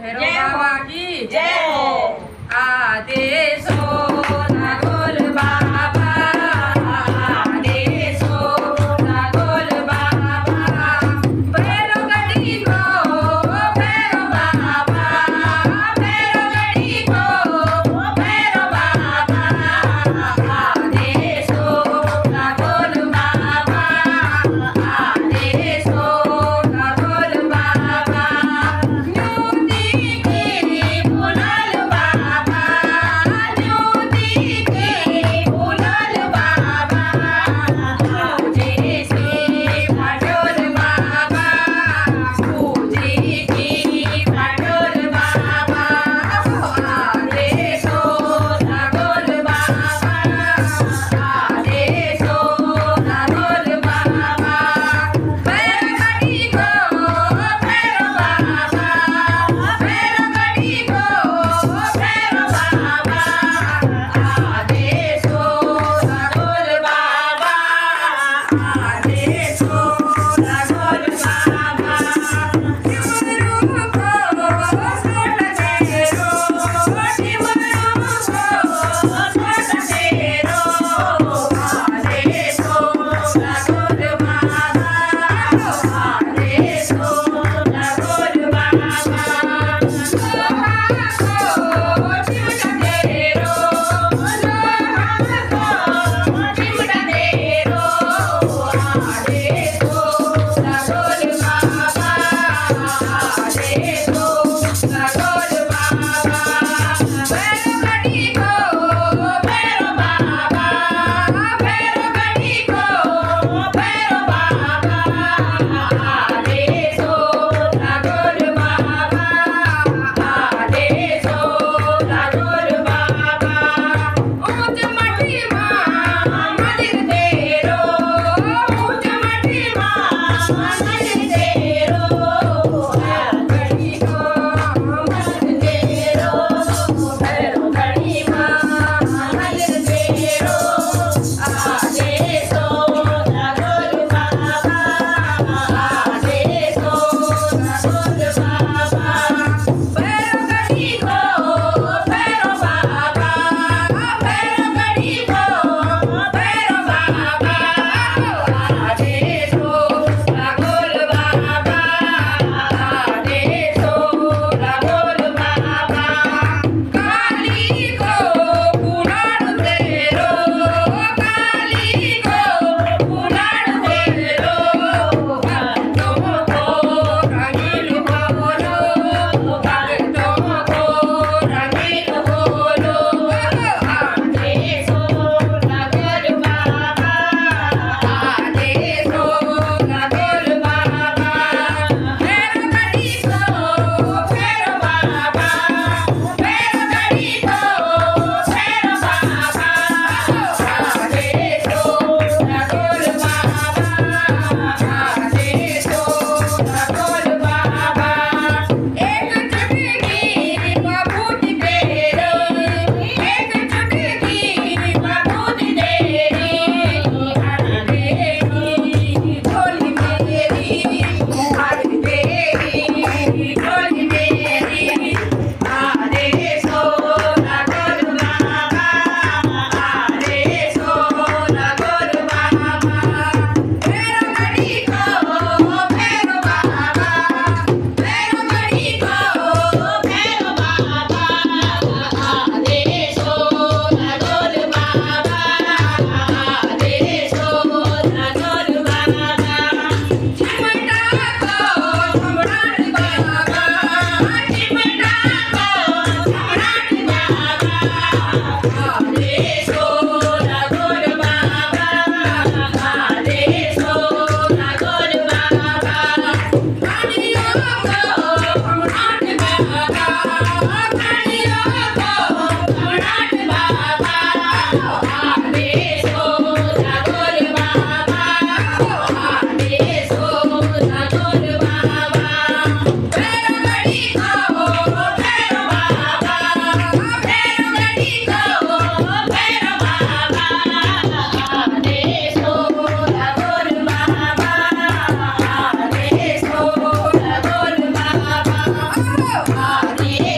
भैरव बाबा की जय हो। आदेशो नागोल बाबा, आदेशो नागोल बाबा, भैरव गढ़ी को भैरव बाबा, भैरव गढ़ी को भैरव बाबा, आदेशो नागोल बाबा, आदेशो नागोल बाबा, न्यूती के बुलाल बाबा, न्यूती के बुलाल बाबा, पूजे से भटोर बाबा, पूजे की भटोर बाबा, आदेशो नागोल बाबा, आदेशो नागोल बाबा, भैरव गढ़ी को भैरव बाबा, भैरव गढ़ी को भैरव बाबा, आदेशो नागोल बाबा, आदेशो नागोल बाबा, शिवरू को सोट तेरो, शिवरू को सोट तेरो, आदेशो नागोल बाबा, आदेशो नागोल बाबा, लोहा को चिमटा तेरो, लोहा को चिमटा तेरो, आदेशो नागोल बाबा, आदेशो नागोल बाबा, भैरव गढ़ी को भैरव बाबा, भैरव गढ़ी को भैरव बाबा, आदेशो नागोल बाबा, आदेशो नागोल बाबा, ऊंच मठी मां मंदिर तेरो, ऊंच मठी मां मंदिर तेरो, गढ़ी को मंदिर तेरो, भैरव गढ़ी मां मंदिर तेरो, आदेशो नागोल बाबा, आदेशो नागोल बाबा, भैरव गढ़ी को भैरव बाबा, भैरव गढ़ी को भैरव बाबा, आदेशो नागोल बाबा, आदेशो नागोल बाबा, काली को पुराण तेरो, काली को पुराण तेरो, भक्तों को रंगीन बोलो, भक्तों को रंगीन बोलो, आदेशो नागोल बाबा, आदेशो नागोल बाबा, भैरव गढ़ी को भैरव बाबा, भैरव गढ़ी को भैरव बाबा, आदेशो नागोल बाबा, आदेशो नागोल बाबा, एक चुटकी बबूती तेरो, एक चुटकी बबूती तेरी, झोली मेरी, झोली मेरी, आदेशो नागोल बाबा, आदेशो नागोल बाबा, भैरव गढ़ी को भैरव बाबा, भैरव गढ़ी को भैरव बाबा, आदेशो नागोल बाबा, आदेशो नागोल बाबा, चिमटा को सम्राट बाबा, चिमटा को सम्राट बाबा, आदेशो नागोल बाबा, आदेशो नागोल बाबा, कालियों को सम्राट बाबा, कालियों को सम्राट बाबा, आदेशो नागोल बाबा, आदेशो नागोल बाबा, भैरव गढ़ी को भैरव बाबा, भैरव गढ़ी को भैरव बाबा, आदेशो नागोल बाबा, आदेशो नागोल बाबा, रे